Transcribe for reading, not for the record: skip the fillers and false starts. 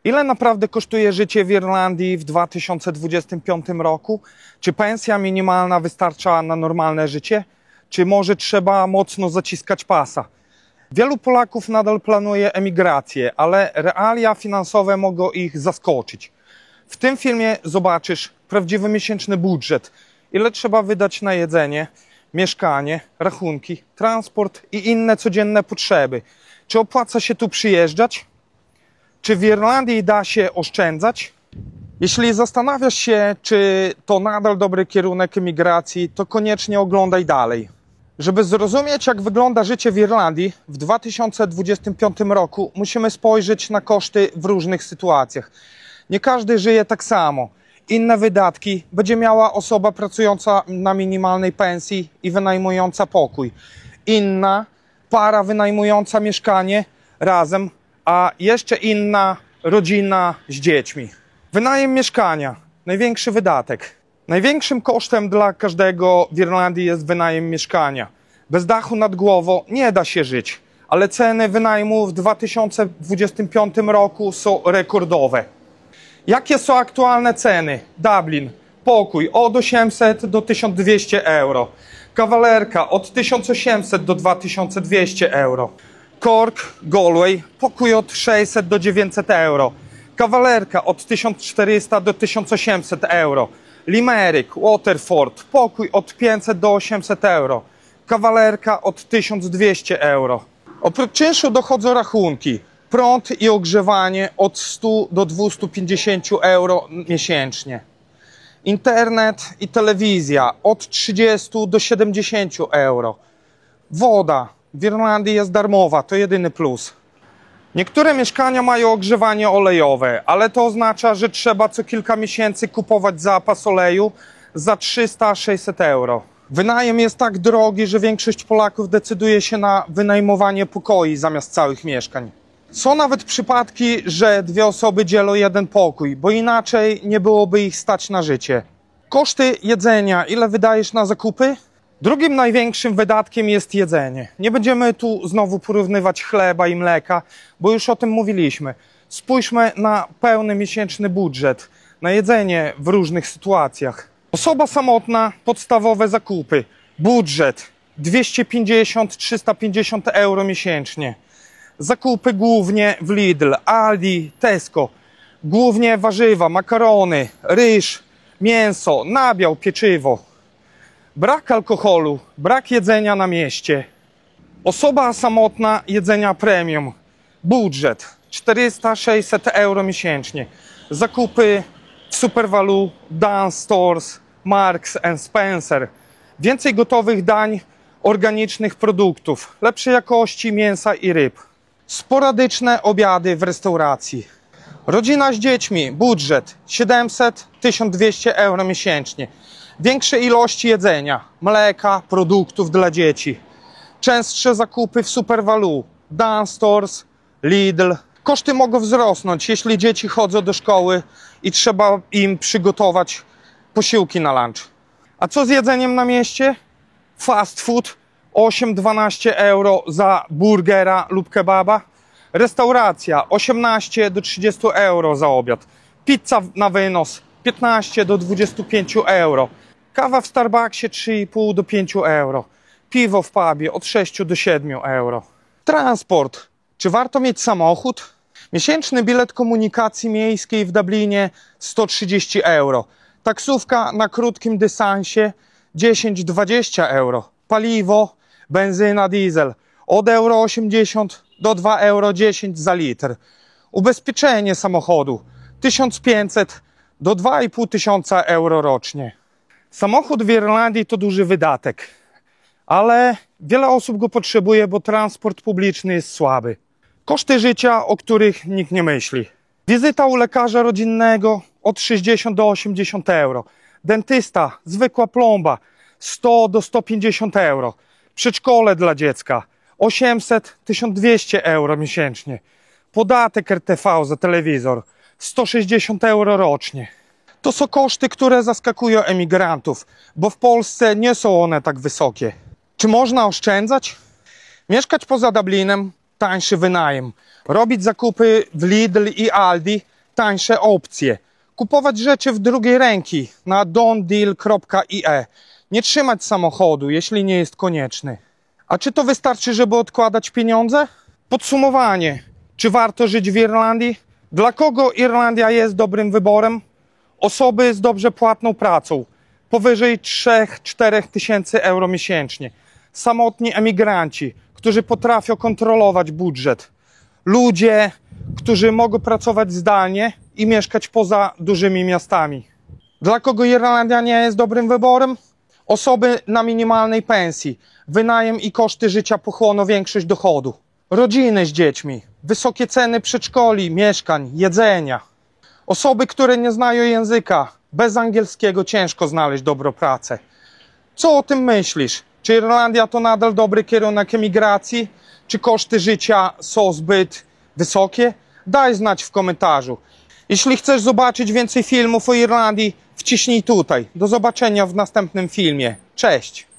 Ile naprawdę kosztuje życie w Irlandii w 2025 roku? Czy pensja minimalna wystarcza na normalne życie? Czy może trzeba mocno zaciskać pasa? Wielu Polaków nadal planuje emigrację, ale realia finansowe mogą ich zaskoczyć. W tym filmie zobaczysz prawdziwy miesięczny budżet, ile trzeba wydać na jedzenie, mieszkanie, rachunki, transport i inne codzienne potrzeby. Czy opłaca się tu przyjeżdżać? Czy w Irlandii da się oszczędzać? Jeśli zastanawiasz się, czy to nadal dobry kierunek emigracji, to koniecznie oglądaj dalej. Żeby zrozumieć, jak wygląda życie w Irlandii w 2025 roku, musimy spojrzeć na koszty w różnych sytuacjach. Nie każdy żyje tak samo. Inne wydatki będzie miała osoba pracująca na minimalnej pensji i wynajmująca pokój. Inna para wynajmująca mieszkanie razem, a jeszcze inna rodzina z dziećmi. Wynajem mieszkania, największy wydatek. Największym kosztem dla każdego w Irlandii jest wynajem mieszkania. Bez dachu nad głową nie da się żyć, ale ceny wynajmu w 2025 roku są rekordowe. Jakie są aktualne ceny? Dublin, pokój od 800 do 1200 euro. Kawalerka od 1800 do 2200 euro. Cork, Galway, pokój od 600 do 900 euro. Kawalerka od 1400 do 1800 euro. Limerick, Waterford, pokój od 500 do 800 euro. Kawalerka od 1200 euro. Oprócz czynszu dochodzą rachunki. Prąd i ogrzewanie od 100 do 250 euro miesięcznie. Internet i telewizja od 30 do 70 euro. Woda w Irlandii jest darmowa, to jedyny plus. Niektóre mieszkania mają ogrzewanie olejowe, ale to oznacza, że trzeba co kilka miesięcy kupować zapas oleju za 300-600 euro. Wynajem jest tak drogi, że większość Polaków decyduje się na wynajmowanie pokoi zamiast całych mieszkań. Są nawet przypadki, że dwie osoby dzielą jeden pokój, bo inaczej nie byłoby ich stać na życie. Koszty jedzenia. Ile wydajesz na zakupy? Drugim największym wydatkiem jest jedzenie. Nie będziemy tu znowu porównywać chleba i mleka, bo już o tym mówiliśmy. Spójrzmy na pełny miesięczny budżet, na jedzenie w różnych sytuacjach. Osoba samotna, podstawowe zakupy. Budżet 250-350 euro miesięcznie. Zakupy głównie w Lidl, Aldi, Tesco. Głównie warzywa, makarony, ryż, mięso, nabiał, pieczywo. Brak alkoholu, brak jedzenia na mieście. Osoba samotna, jedzenia premium. Budżet 400-600 euro miesięcznie. Zakupy w Supervalu, Dunnes Stores, Marks & Spencer. Więcej gotowych dań, organicznych produktów, lepszej jakości mięsa i ryb. Sporadyczne obiady w restauracji. Rodzina z dziećmi, budżet 700-1200 euro miesięcznie. Większe ilości jedzenia, mleka, produktów dla dzieci. Częstsze zakupy w Supervalu, Dunnes Stores, Lidl. Koszty mogą wzrosnąć, jeśli dzieci chodzą do szkoły i trzeba im przygotować posiłki na lunch. A co z jedzeniem na mieście? Fast food 8-12 euro za burgera lub kebaba. Restauracja 18 do 30 euro za obiad. Pizza na wynos 15 do 25 euro. Kawa w Starbucksie 3,5 do 5 euro. Piwo w pubie od 6 do 7 euro. Transport. Czy warto mieć samochód? Miesięczny bilet komunikacji miejskiej w Dublinie 130 euro. Taksówka na krótkim dystansie 10-20 euro. Paliwo, benzyna, diesel od euro 80 do 2,10 euro za litr. Ubezpieczenie samochodu 1500 do 2500 euro rocznie. Samochód w Irlandii to duży wydatek, ale wiele osób go potrzebuje, bo transport publiczny jest słaby. Koszty życia, o których nikt nie myśli. Wizyta u lekarza rodzinnego od 60 do 80 euro. Dentysta, zwykła plomba 100 do 150 euro. Przedszkole dla dziecka 800-1200 euro miesięcznie. Podatek RTV za telewizor 160 euro rocznie. To są koszty, które zaskakują emigrantów, bo w Polsce nie są one tak wysokie. Czy można oszczędzać? Mieszkać poza Dublinem, tańszy wynajem. Robić zakupy w Lidl i Aldi, tańsze opcje. Kupować rzeczy w drugiej ręki na dondeal.ie. Nie trzymać samochodu, jeśli nie jest konieczny. A czy to wystarczy, żeby odkładać pieniądze? Podsumowanie. Czy warto żyć w Irlandii? Dla kogo Irlandia jest dobrym wyborem? Osoby z dobrze płatną pracą. Powyżej 3-4 tysięcy euro miesięcznie. Samotni emigranci, którzy potrafią kontrolować budżet. Ludzie, którzy mogą pracować zdalnie i mieszkać poza dużymi miastami. Dla kogo Irlandia nie jest dobrym wyborem? Osoby na minimalnej pensji. Wynajem i koszty życia pochłoną większość dochodu. Rodziny z dziećmi. Wysokie ceny przedszkoli, mieszkań, jedzenia. Osoby, które nie znają języka. Bez angielskiego ciężko znaleźć dobrą pracę. Co o tym myślisz? Czy Irlandia to nadal dobry kierunek emigracji? Czy koszty życia są zbyt wysokie? Daj znać w komentarzu. Jeśli chcesz zobaczyć więcej filmów o Irlandii, wciśnij tutaj. Do zobaczenia w następnym filmie. Cześć!